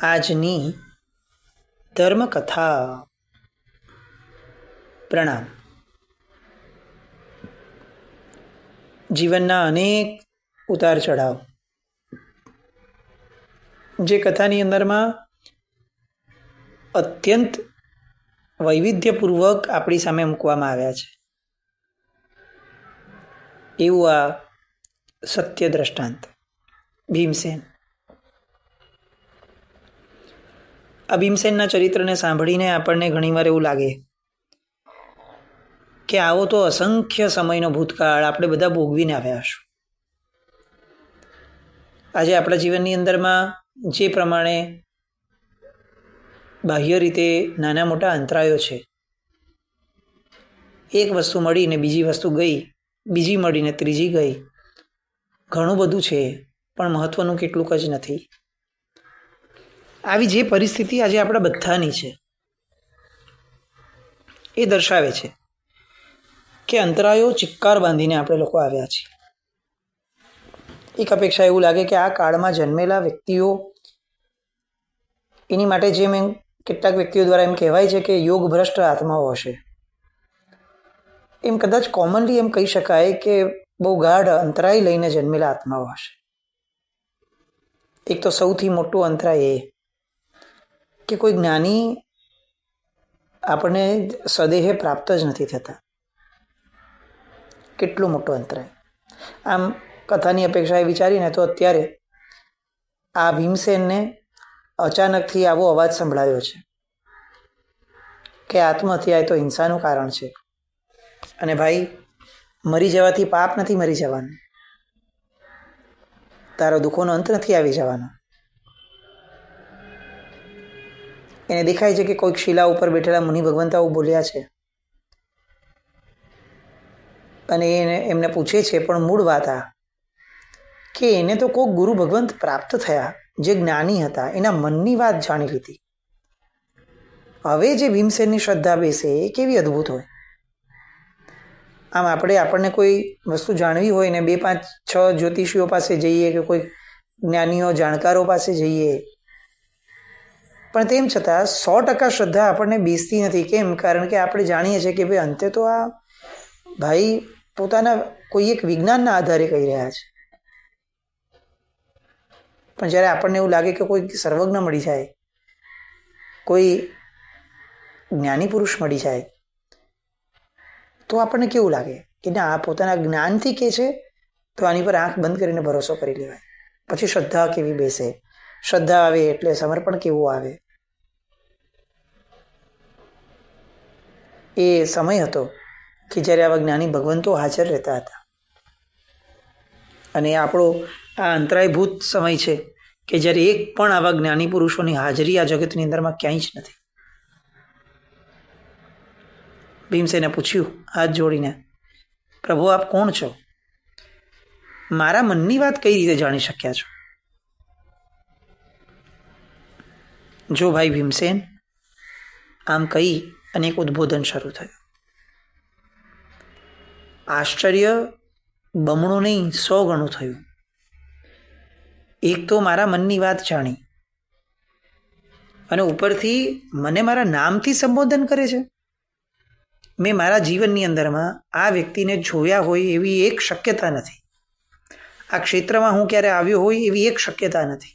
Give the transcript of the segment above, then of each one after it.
આજની ધર્મકથા. પ્રણામ. જીવનના અનેક ઉતાર ચઢાવ જે કથાની અંદરમાં અત્યંત વૈવિધ્યપૂર્વક આપણી સામે મૂકવામાં આવ્યા છે, એવું આ સત્ય દ્રષ્ટાંત ભીમસેન. આ ભીમસેનના ચરિત્રને સાંભળીને આપણને ઘણીવાર એવું લાગે કે આવો તો અસંખ્ય સમયનો ભૂતકાળ આપણે બધા ભોગવીને આવ્યા હશું. આજે આપણા જીવનની અંદરમાં જે પ્રમાણે બાહ્ય રીતે નાના મોટા અંતરાયો છે, એક વસ્તુ મળીને બીજી વસ્તુ ગઈ, બીજી મળીને ત્રીજી ગઈ, ઘણું બધું છે પણ મહત્વનું કેટલુંક જ નથી. આવી જે પરિસ્થિતિ આજે આપણા બધાની છે એ દર્શાવે છે કે અંતરાયો ચિક્કાર બાંધીને આપણે લોકો આવ્યા છીએ. એક અપેક્ષા એવું લાગે કે આ કાળમાં જન્મેલા વ્યક્તિઓ, એની માટે જે મેં કેટલાક વ્યક્તિઓ દ્વારા એમ કહેવાય છે કે યોગ ભ્રષ્ટ આત્માઓ હશે. એમ કદાચ કોમનલી એમ કહી શકાય કે બહુ ગાઢ અંતરાય લઈને જન્મેલા આત્માઓ હશે. એક તો સૌથી મોટું અંતરાય એ કે કોઈ જ્ઞાની આપણને સદેહે પ્રાપ્ત જ નથી થતા. કેટલું મોટું અંતરાય. આમ કથાની અપેક્ષાએ વિચારીને તો અત્યારે આ ભીમસેનને અચાનકથી આવો અવાજ સંભળાયો છે કે આત્મહત્યા એ તો હિંસાનું કારણ છે. અને ભાઈ, મરી જવાથી પાપ નથી મરી જવાનું, તારો દુઃખોનો અંત નથી આવી જવાનો. એને દેખાય છે કે કોઈક શિલા ઉપર બેઠેલા મુનિ ભગવંતાઓ બોલ્યા છે અને એને એમને પૂછે છે, પણ મૂળ વાત આ કે એને તો કોઈક ગુરુ ભગવંત પ્રાપ્ત થયા જે જ્ઞાની હતા, એના મનની વાત જાણી લીધી. હવે જે ભીમસેનની શ્રદ્ધા બેસે એ કેવી અદ્ભુત હોય. આમ આપણને કોઈ વસ્તુ જાણવી હોય ને 2, 5, 6 જ્યોતિષીઓ પાસે જઈએ કે કોઈ જ્ઞાનીઓ જાણકારો પાસે જઈએ, પણ તેમ છતાં 100% શ્રદ્ધા આપણને બેસતી નથી. કેમ? કારણ કે આપણે જાણીએ છીએ કે ભાઈ અંતે તો આ ભાઈ પોતાના કોઈ એક વિજ્ઞાનના આધારે કહી રહ્યા છે. પણ જ્યારે આપણને એવું લાગે કે કોઈ સર્વજ્ઞ મળી જાય, કોઈ જ્ઞાની પુરુષ મળી જાય, તો આપણને કેવું લાગે કે ના, આ પોતાના જ્ઞાનથી કે છે તો આની પર આંખ બંધ કરીને ભરોસો કરી લેવાય. પછી શ્રદ્ધા કેવી બેસે, શ્રદ્ધા આવે એટલે સમર્પણ કેવું આવે. એ સમય હતો કે જ્યારે આવા જ્ઞાની ભગવંતો હાજર રહેતા હતા. અને આપણો આ અંતરાયભૂત સમય છે કે જ્યારે એક પણ આવા જ્ઞાની પુરુષોની હાજરી આ જગતની અંદરમાં ક્યાંય જ નથી. ભીમસેને પૂછ્યું હાથ જોડીને, પ્રભુ આપ કોણ છો? મારા મનની વાત કઈ રીતે જાણી શક્યા છો? જો ભાઈ ભીમસેન, આમ કહી અને એક ઉદ્બોધન શરૂ થયું. આશ્ચર્ય બમણું નહીં 100 ગણું થયું. એક તો મારા મનની વાત જાણી અને ઉપરથી મને મારા નામથી સંબોધન કરે છે. મેં મારા જીવનની અંદરમાં આ વ્યક્તિને જોયા હોય એવી એક શક્યતા નથી. આ ક્ષેત્રમાં હું ક્યારે આવ્યો હોય એવી એક શક્યતા નથી.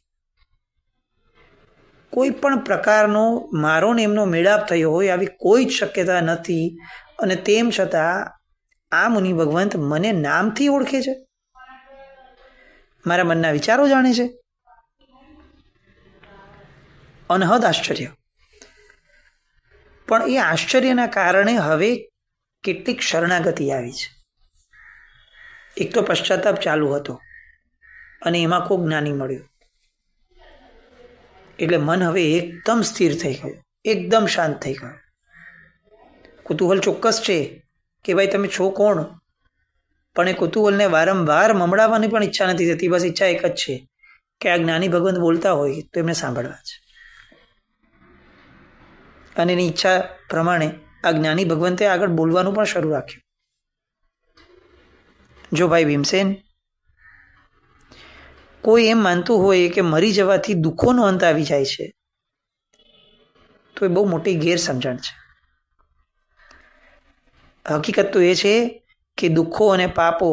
કોઈ પણ પ્રકારનો મારો ને એમનો મેળાપ થયો હોય આવી કોઈ જ શક્યતા નથી. અને તેમ છતાં આ મુનિ ભગવંત મને નામથી ઓળખે છે, મારા મનના વિચારો જાણે છે. અનહદ આશ્ચર્ય. પણ એ આશ્ચર્યના કારણે હવે કેટલીક શરણાગતિ આવી છે. એક તો પશ્ચાતાપ ચાલુ હતો અને એમાં કોઈ જ્ઞાની મળ્યો એટલે મન હવે એકદમ સ્થિર થઈ ગયું, એકદમ શાંત થઈ ગયું. કુતૂહલ ચોક્કસ છે કે ભાઈ તમે છો કોણ, પણ એ કુતૂહલને વારંવાર મમડાવવાની પણ ઈચ્છા નથી થતી. બસ ઈચ્છા એક જ છે કે આ જ્ઞાની ભગવંત બોલતા હોય તો એમને સાંભળવા છે. અને એની ઈચ્છા પ્રમાણે આ જ્ઞાની ભગવંતે આગળ બોલવાનું પણ શરૂ રાખ્યું. જો ભાઈ ભીમસેન, કોઈ એમ માનતું હોય કે મરી જવાથી દુઃખોનો અંત આવી જાય છે, તો એ બહુ મોટી ગેરસમજણ છે. હકીકત તો એ છે કે દુઃખો અને પાપો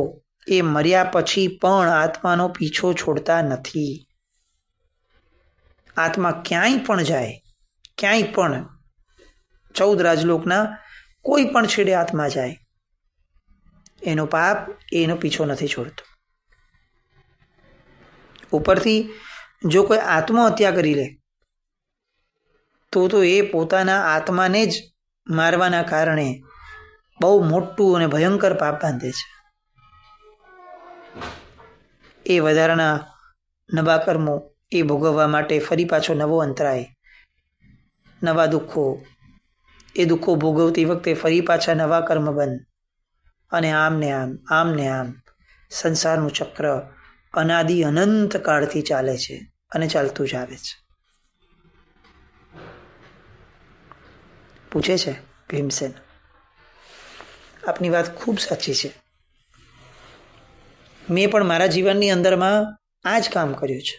એ મર્યા પછી પણ આત્માનો પીછો છોડતા નથી. આત્મા ક્યાંય પણ જાય, ક્યાંય પણ 14 રાજલોકના કોઈ પણ છેડે આત્મા જાય, એનો પાપ એનો પીછો નથી છોડતો. ઉપરથી જો કોઈ આત્મહત્યા કરી લે તો એ પોતાના આત્માને જ મારવાના કારણે બહુ મોટું અને ભયંકર પાપ બાંધે છે. એ વધારાના નવા કર્મો એ ભોગવવા માટે ફરી પાછો નવો અંતરાય, નવા દુઃખો, એ દુઃખો ભોગવતી વખતે ફરી પાછા નવા કર્મ બંધ, અને આમ ને આમ, આમ ને આમ સંસારનું ચક્ર અનાદિ અનંત કાળથી ચાલે છે અને ચાલતું જ આવે છે. પૂછે છે ભીમસેન, આપની વાત ખૂબ સાચી છે. મેં પણ મારા જીવનની અંદરમાં આ જ કામ કર્યું છે.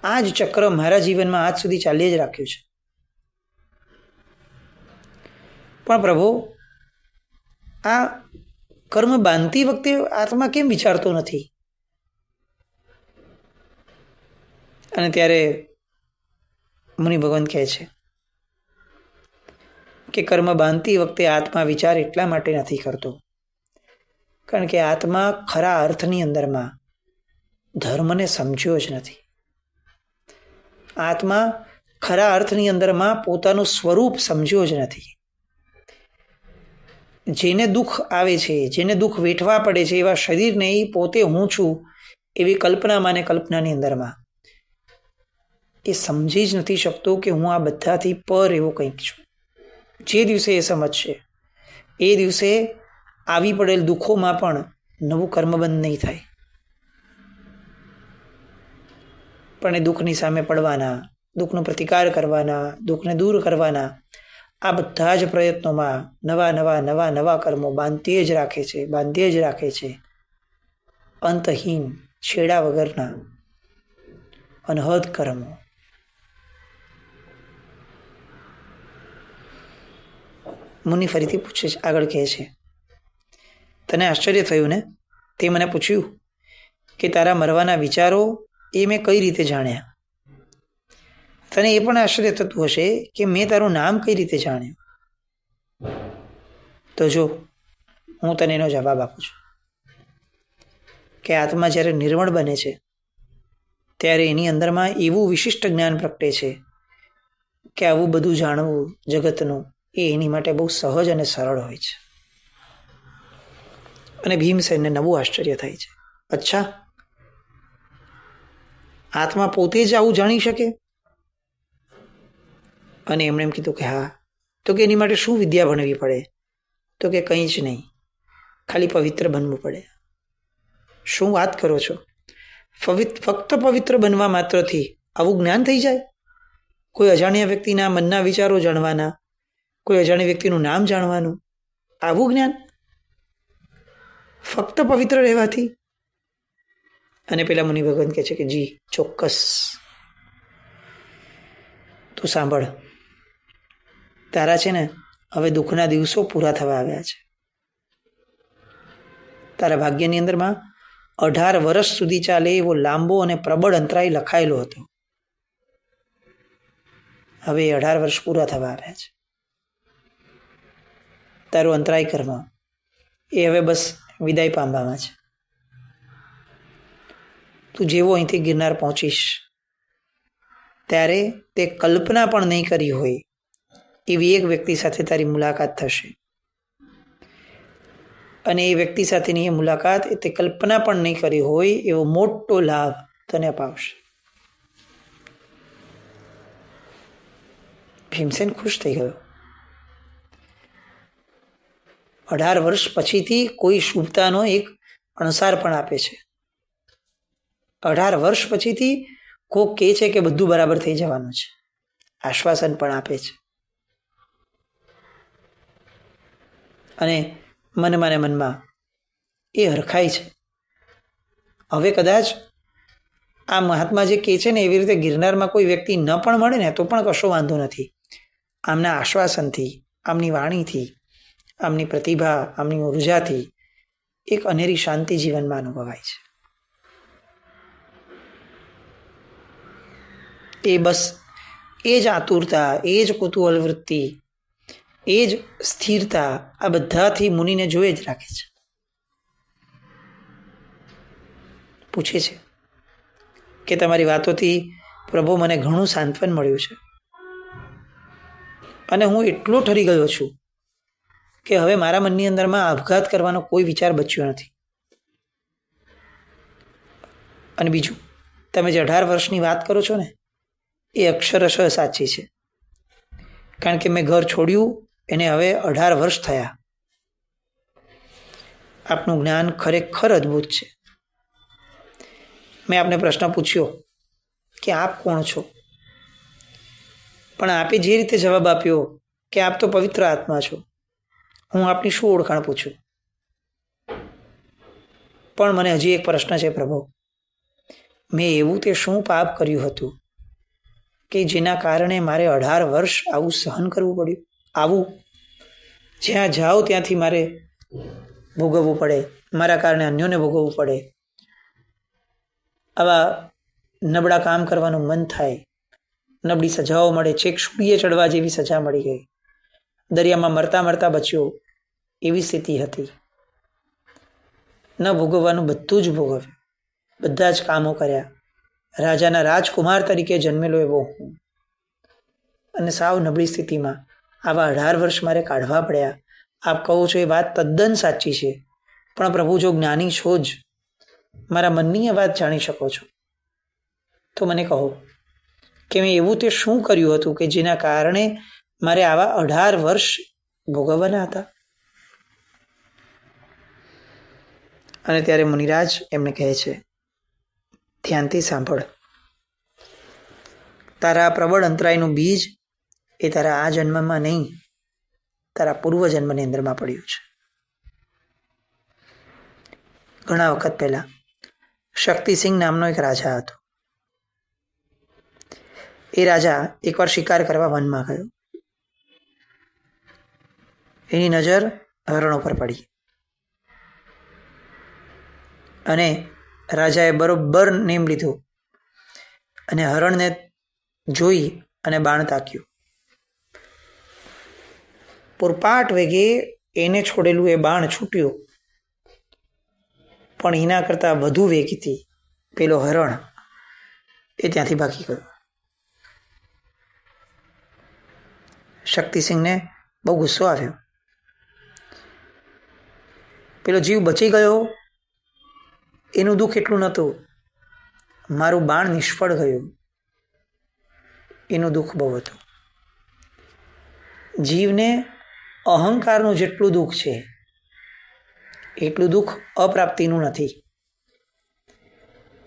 આ જ ચક્ર મારા જીવનમાં આજ સુધી ચાલી જ રાખ્યું છે. પણ પ્રભુ, આ કર્મ બાંધતી વખતે આત્મા કેમ વિચારતો નથી? અને ત્યારે મુનિ ભગવાન કહે છે કે કર્મ બાંધતી વખતે આત્મા વિચાર એટલા માટે નથી કરતો કારણ કે આત્મા ખરા અર્થની અંદરમાં ધર્મને સમજ્યો જ નથી. આત્મા ખરા અર્થની અંદરમાં પોતાનું સ્વરૂપ સમજ્યો જ નથી. જેને દુઃખ આવે છે, જેને દુઃખ વેઠવા પડે છે, એવા શરીરને એ પોતે હું છું એવી કલ્પનામાં ને કલ્પનાની અંદરમાં એ સમજી જ નથી શકતો કે હું આ બધાથી પર એવો કંઈક છું. જે દિવસે એ સમજશે એ દિવસે આવી પડેલ દુઃખોમાં પણ નવું કર્મબંધ નહીં થાય. પણ એ દુઃખની સામે પડવાના, દુઃખનો પ્રતિકાર કરવાના, દુઃખને દૂર કરવાના, આ બધા જ પ્રયત્નોમાં નવા નવા નવા નવા કર્મો બાંધીએ જ રાખે છે, બાંધીએ જ રાખે છે. અંતહીન, છેડા વગરના અનહદ કર્મો. મુનિ ફરીથી પૂછે છે, આગળ કહે છે, તને આશ્ચર્ય થયું ને? તે મને પૂછ્યું કે તારા મરવાના વિચારો એ મેં કઈ રીતે જાણ્યા? તને એ પણ આશ્ચર્ય થતું હશે કે મેં તારું નામ કઈ રીતે જાણ્યું? તો જો હું તને એનો જવાબ આપું છું કે આત્મા જ્યારે નિર્મળ બને છે ત્યારે એની અંદરમાં એવું વિશિષ્ટ જ્ઞાન પ્રગટે છે કે આવું બધું જાણવું જગતનું એ એની માટે બહુ સહજ અને સરળ હોય છે. અને ભીમસેનને નવું આશ્ચર્ય થાય છે. અચ્છા, આત્મા પોતે જ આવું જાણી શકે? અને એમણે એમ કીધું કે હા. તો કે એની માટે શું વિદ્યા ભણવી પડે? તો કે કંઈ જ નહીં, ખાલી પવિત્ર બનવું પડે. શું વાત કરો છો? ફક્ત પવિત્ર બનવા માત્રથી આવું જ્ઞાન થઈ જાય? કોઈ અજાણ્યા વ્યક્તિના મનના વિચારો જાણવાના, કોઈ અજાણ્યા વ્યક્તિનું નામ જાણવાનું, આવું જ્ઞાન ફક્ત પવિત્ર રહેવાથી? અને પેલા મુનિ ભગવાન કહે છે કે જી ચોક્કસ. તું સાંભળ, તારા છે ને હવે દુઃખના દિવસો પૂરા થવા આવ્યા છે. તારા ભાગ્યની અંદરમાં 18 વર્ષ સુધી ચાલે એવો લાંબો અને પ્રબળ અંતરાય લખાયેલો હતો. હવે 18 વર્ષ પૂરા થવા આવ્યા છે. તારું અંતરાય કર્મ એ હવે બસ વિદાય પામવામાં છે. તું જેવો અહીંથી ગિરનાર પહોંચીશ ત્યારે તે કલ્પના પણ નહીં કરી હોય એવી એક વ્યક્તિ સાથે તારી મુલાકાત થશે. અને એ વ્યક્તિ સાથેની એ મુલાકાત તે કલ્પના પણ નહીં કરી હોય એવો મોટો લાભ તને અપાવશે. ભીમસેન ખુશ થઈ ગયો. 18 વર્ષ પછીથી કોઈ શુભતાનો એક અણસાર પણ આપે છે. 18 વર્ષ પછીથી કોક કહે છે કે બધું બરાબર થઈ જવાનું છે, આશ્વાસન પણ આપે છે. અને મનમાં ને મનમાં એ હરખાય છે. હવે કદાચ આ મહાત્મા જે કહે છે ને એવી રીતે ગિરનારમાં કોઈ વ્યક્તિ ન પણ મળે ને તો પણ કશો વાંધો નથી. આમના આશ્વાસનથી, આમની વાણીથી, આમની પ્રતિભા, આમની ઉર્જાથી એક અનેરી શાંતિ જીવનમાં અનુભવાય છે. એ બસ એ જ આતુરતા, એ જ કુતૂહલ વૃત્તિ, એ જ સ્થિરતા આ બધાથી મુનિને જોઈ જ રાખે છે. પૂછે છે કે તમારી વાતોથી પ્રભુ મને ઘણું સાંત્વન મળ્યું છે અને હું એટલો ઠરી ગયો છું કે હવે મારા મનની અંદરમાં આપઘાત કરવાનો કોઈ વિચાર બચ્યો નથી. અને બીજું, તમે જે 18 વર્ષની વાત કરો છો ને, એ અક્ષરશઃ સાચી છે. કારણ કે મેં ઘર છોડ્યું એને હવે 18 વર્ષ થયા. આપનું જ્ઞાન ખરેખર અદ્ભુત છે. મેં આપને પ્રશ્ન પૂછ્યો કે આપ કોણ છો, પણ આપે જે રીતે જવાબ આપ્યો કે આપ તો પવિત્ર આત્મા છો, હું આપની શું ઓળખાણ પૂછું? પણ મને હજી એક પ્રશ્ન છે પ્રભુ, મેં એવું તે શું પાપ કર્યું હતું કે જેના કારણે મારે 18 વર્ષ આવું સહન કરવું પડ્યું? આવું જ્યાં જાઓ ત્યાંથી મારે ભોગવવું પડે, મારા કારણે અન્યોને ભોગવવું પડે, આવા નબળા કામ કરવાનું મન થાય, નબળી સજાઓ મળે, છેક સૂર્ય ચડવા જેવી સજા મળી ગઈ, દરિયામાં મરતા મરતા બચ્યો એવી સ્થિતિ હતી. ન ભોગવવાનું બધું જ ભોગવ્યું, બધા જ કામો કર્યા, રાજાના રાજકુમાર તરીકે જન્મેલો એવો હું, અને સાવ નબળી સ્થિતિમાં આવા 18 વર્ષ મારે કાઢવા પડ્યા. આપ કહો છો એ વાત તદ્દન સાચી છે, પણ પ્રભુ જો જ્ઞાની છો જ, મારા મનની વાત જાણી શકો છો, તો મને કહો કે મેં એવું તે શું કર્યું હતું કે જેના કારણે મારે આવા 18 વર્ષ ભોગવવાના હતા? અને ત્યારે મુનિરાજ એમને કહે છે, ધ્યાનથી સાંભળ, તારા પ્રબળ અંતરાયનું બીજ એ તારા આ જન્મમાં નહીં, તારા પૂર્વ જન્મની અંદરમાં પડ્યું છે. ઘણા વખત પહેલા શક્તિસિંહ નામનો એક રાજા હતો. એ રાજા એકવાર શિકાર કરવા વનમાં ગયો. એની નજર હરણો પર પડી અને રાજાએ બરોબર નેમ લીધો અને હરણને જોઈ અને બાણ તાક્યું. પૂરપાટ વેગે એને છોડેલું એ બાણ છૂટ્યું, પણ એના કરતાં વધુ વેગથી પેલો હરણ એ ત્યાંથી ભાગી ગયો. શક્તિસિંહને બહુ ગુસ્સો આવ્યો. પેલો જીવ બચી ગયો એનું દુઃખ એટલું નહોતું, મારું બાણ નિષ્ફળ ગયું એનું દુઃખ બહુ હતું. જીવને અહંકારનું જેટલું દુઃખ છે એટલું દુઃખ અપ્રાપ્તિનું નથી.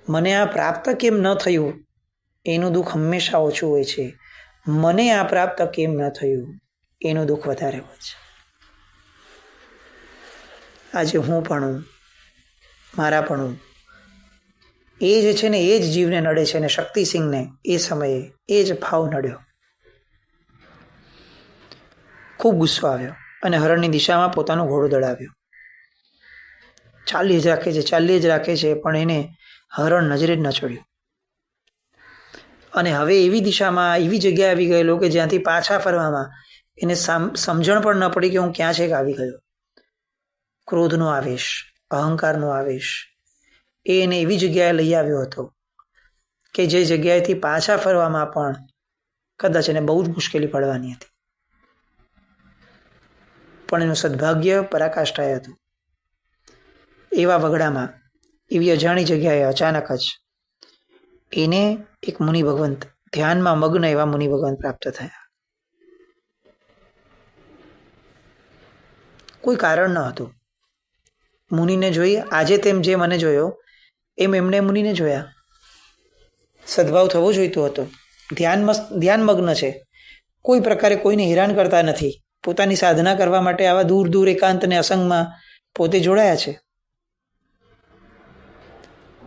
મને આ પ્રાપ્ત કેમ ન થયું એનું દુઃખ હંમેશા ઓછું હોય છે, મને આ પ્રાપ્ત કેમ ન થયું એનું દુઃખ વધારે હોય છે. આજે હું પણ મારા પણ એ જે છે ને એ જ જીવને નડે છે, ને શક્તિસિંહને એ સમયે એ જ ભાવ નડ્યો. ખૂબ ગુસ્સો આવ્યો અને હરણની દિશામાં પોતાનો ઘોડો દડાવ્યો. ચાલી જ રાખે છે પણ એને હરણ નજરે જ ન ચડ્યું. અને હવે એવી દિશામાં એવી જગ્યાએ આવી ગયેલો કે જ્યાંથી પાછા ફરવામાં એને સમજણ પણ ન પડી કે હું ક્યાં છેક આવી ગયો. ક્રોધનો આવેશ, અહંકારનો આવેશ એ એને એવી જગ્યાએ લઈ આવ્યો હતો કે જે જગ્યાએથી પાછા ફરવામાં પણ કદાચ એને બહુ જ મુશ્કેલી પડવાની હતી. પણ એનું સદભાગ્ય પરાકાષ્ઠાએ હતું. એવા વગડામાં, એવી અજાણી જગ્યાએ અચાનક જ એને એક મુનિ ભગવંત, ધ્યાનમાં મગ્ન એવા મુનિ ભગવંત પ્રાપ્ત થયા. કોઈ કારણ ન હતું. મુનિને જોઈ આજે તેમ જે મને જોયો એમ એમને મુનિને જોયા. સદભાવ થવો જોઈતો હતો. ધ્યાનમગ્ન છે, કોઈ પ્રકારે કોઈને હેરાન કરતા નથી. પોતાની સાધના કરવા માટે આવા દૂર દૂર એકાંત અને અસંગમાં પોતે જોડાયા છે.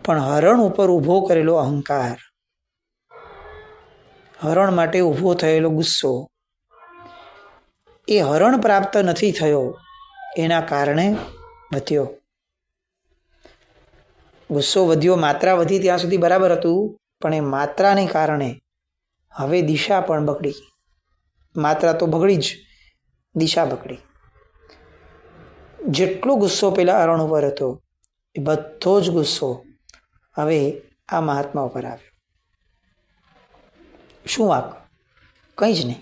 પણ હરણ ઉપર ઊભો કરેલો અહંકાર, હરણ માટે ઊભો થયેલો ગુસ્સો, એ હરણ પ્રાપ્ત નથી થયો એના કારણે વધ્યો. ગુસ્સો વધ્યો, માત્રા વધી ત્યાં સુધી બરાબર હતું, પણ એ માત્રાને કારણે હવે દિશા પણ બગડી. માત્રા તો બગડી જ, દિશા બગડી. જેટલો ગુસ્સો પેલા હરણ ઉપર હતો એ બધો જ ગુસ્સો હવે આ મહાત્મા ઉપર આવ્યો. શું વાંક? કંઈ જ નહીં.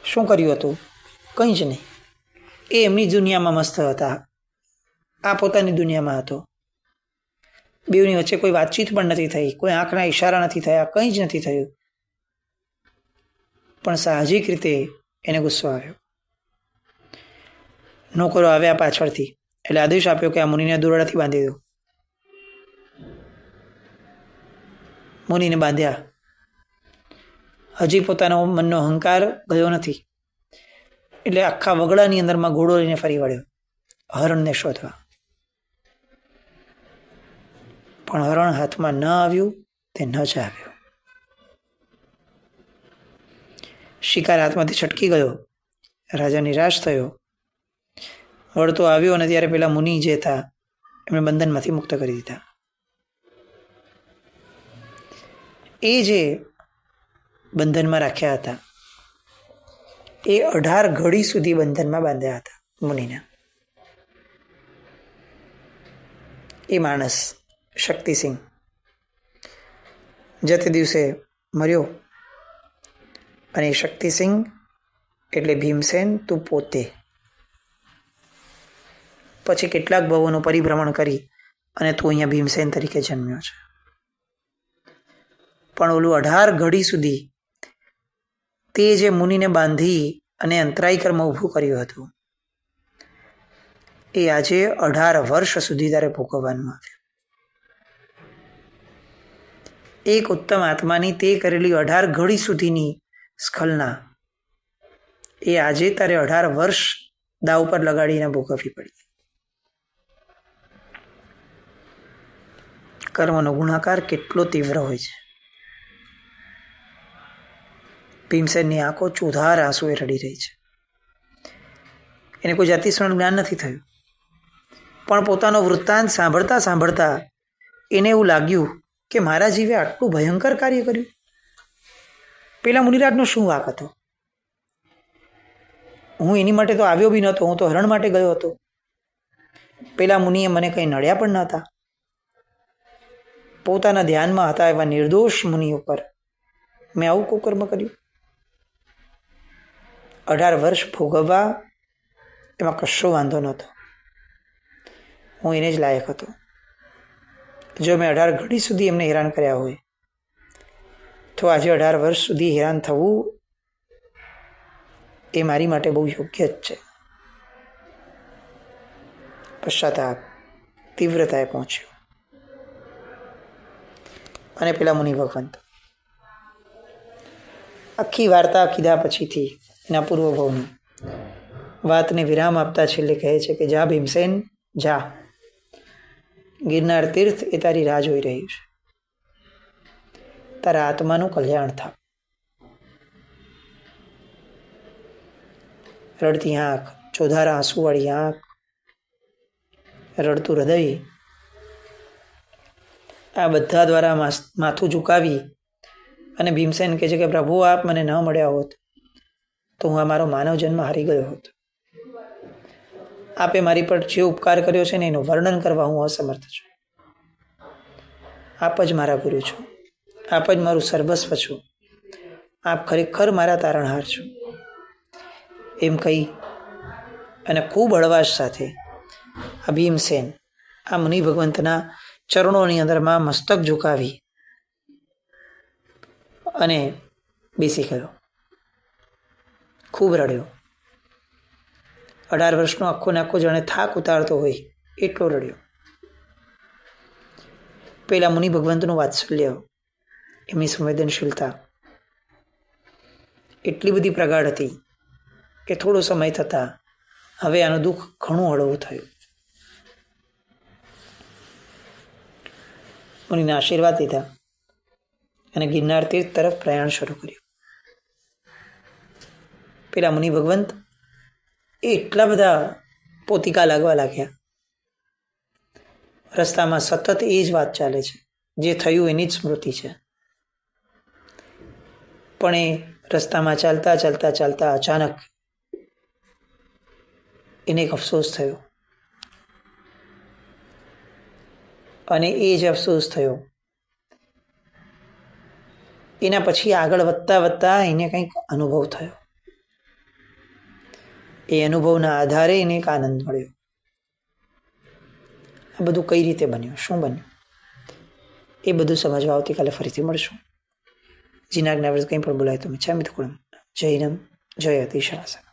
શું કર્યું હતું? કંઈ જ નહીં. એ એમની દુનિયામાં મસ્ત હતા, આ પોતાની દુનિયામાં હતો. બેઉની વચ્ચે કોઈ વાતચીત પણ નથી થઈ, કોઈ આંખના ઈશારા નથી થયા, કંઈ જ નથી થયું. પણ સાહજિક રીતે એને ગુસ્સો આવ્યો. નોકરો આવ્યા પાછળથી, એટલે આદેશ આપ્યો કે આ મુનિને દોરડાથી બાંધી દો. મુનિને બાંધ્યા. હજી પોતાનો મનનો અહંકાર ગયો નથી, એટલે આખા વગડાની અંદરમાં ઘોડો લઈને ફરી વળ્યો હરણને શોધવા. પણ હરણ હાથમાં ન આવ્યું, તે ન જ આવ્યું. શિકાર હાથમાંથી છટકી ગયો. રાજા નિરાશ થયો. વળતો આવ્યો અને ત્યારે પેલા મુનિ જે હતા એમણે બંધનમાંથી મુક્ત કરી દીધા. એ જે બંધનમાં રાખ્યા હતા એ 18 ઘડી સુધી બંધનમાં બાંધ્યા હતા મુનિના. એ માણસ શક્તિસિંહ જતે દિવસે મર્યો. અને શક્તિસિંહ એટલે ભીમસેન તું પોતે. પછી કેટલાક ભવોનું પરિભ્રમણ કરી અને તું અહીંયા ભીમસેન તરીકે જન્મ્યો છે. પણ ઓલું 18 ઘડી સુધી તે જે મુનિને બાંધી અને અંતરાય કર્મ ઊભું કર્યું હતું એ આજે 18 વર્ષ સુધી તારે ભોગવવાનું આવ્યું. એક ઉત્તમ આત્માની તે કરેલી 18 ઘડી સુધીની સ્ખલના એ આજે તારે 18 વર્ષ દાવ પર લગાડીને ભોગવવી પડી. કર્મનો ગુણાકાર કેટલો તીવ્ર હોય છે. ભીમસેનની આંખો ચોધાર આંસુએ રડી રહી છે. એને કોઈ જાતિસ્મરણ જ્ઞાન નથી થયું, પણ પોતાનો વૃત્તાંત સાંભળતા સાંભળતા એને એવું લાગ્યું કે મારા જીવે આટલું ભયંકર કાર્ય કર્યું. પેલા મુનિરાજનો શું વાંક હતો? હું એની માટે તો આવ્યો બી નહોતો, હું તો હરણ માટે ગયો હતો. પેલા મુનિએ મને કંઈ નડ્યા પણ નહોતા. પોતાના ધ્યાનમાં હતા એવા નિર્દોષ મુનિ ઉપર મેં આવું કુકર્મ કર્યું. 18 વર્ષ ભોગવવા એમાં કશો વાંધો નહોતો. હું એને જ લાયક હતો. જો મેં 18 ઘડી સુધી એમને હેરાન કર્યા હોય તો આજે 18 વર્ષ સુધી હેરાન થવું એ મારી માટે બહુ યોગ્ય જ છે. પશ્ચાતાપ તીવ્રતાએ પહોંચ્યો. અને પેલા મુનિ ભગવંત આખી વાર્તા કીધા પછીથી એના પૂર્વભાવની વાતને વિરામ આપતા છેલ્લે કહે છે કે જા ભીમસેન જા, ગિરનાર તીર્થ એ તારી રાહ જોઈ રહ્યું છે. તારા આત્માનું કલ્યાણ થાય. રડતી આંખ, ચોધારા આંસુવાળી આંખ, રડતું હૃદય, આ બધા દ્વારા માથું ઝુકાવી અને ભીમસેન કહે છે કે પ્રભુ આપ મને ન મળ્યા હોત તો હું આ મારો માનવ જન્મ હારી ગયો હોત. આપે મારી પર જે ઉપકાર કર્યો છે ને એનું વર્ણન કરવા હું અસમર્થ છું. આપ જ મારા ગુરુ છો, આપ જ મારું સર્વસ્વ છો, આપ ખરેખર મારા તારણહાર છો. એમ કહી અને ખૂબ હળવાશ સાથે આ ભીમસેન આ મુનિ ભગવંતના ચરણોની અંદરમાં મસ્તક ઝુકાવી અને બેસી ગયો. ખૂબ રડ્યો. 18 વર્ષનો આખો ને આખો જાણે થાક ઉતારતો હોય એટલો રડ્યો. પેલા મુનિ ભગવંતનું વાત્સલ્ય, એમની સંવેદનશીલતા એટલી બધી પ્રગાઢ હતી કે થોડો સમય થતાં હવે આનું દુઃખ ઘણું હળવું થયું. મુનિના આશીર્વાદ લીધા અને ગિરનાર તીર્થ તરફ પ્રયાણ શરૂ કર્યું. પેલા મુનિ ભગવંત એટલા બધા પોતિકા લાગવા લાગ્યા. રસ્તામાં સતત એ જ વાત ચાલે છે, જે થયું એની જ સ્મૃતિ છે. પણ એ રસ્તામાં ચાલતા ચાલતા ચાલતા અચાનક એને એક અફસોસ થયો, અને એ જ અફસોસ થયો એના પછી આગળ વધતા વધતા એને કંઈક અનુભવ થયો. એ અનુભવના આધારે એને એક આનંદ મળ્યો. આ બધું કઈ રીતે બન્યું, શું બન્યું, એ બધું સમજવા આવતીકાલે ફરીથી મળશું. જીના જ્ઞાવૃત કંઈ પણ બોલાય તો મિચ્છામિ દુક્કડમ. જય હિન્દ, જય અતિશાસન.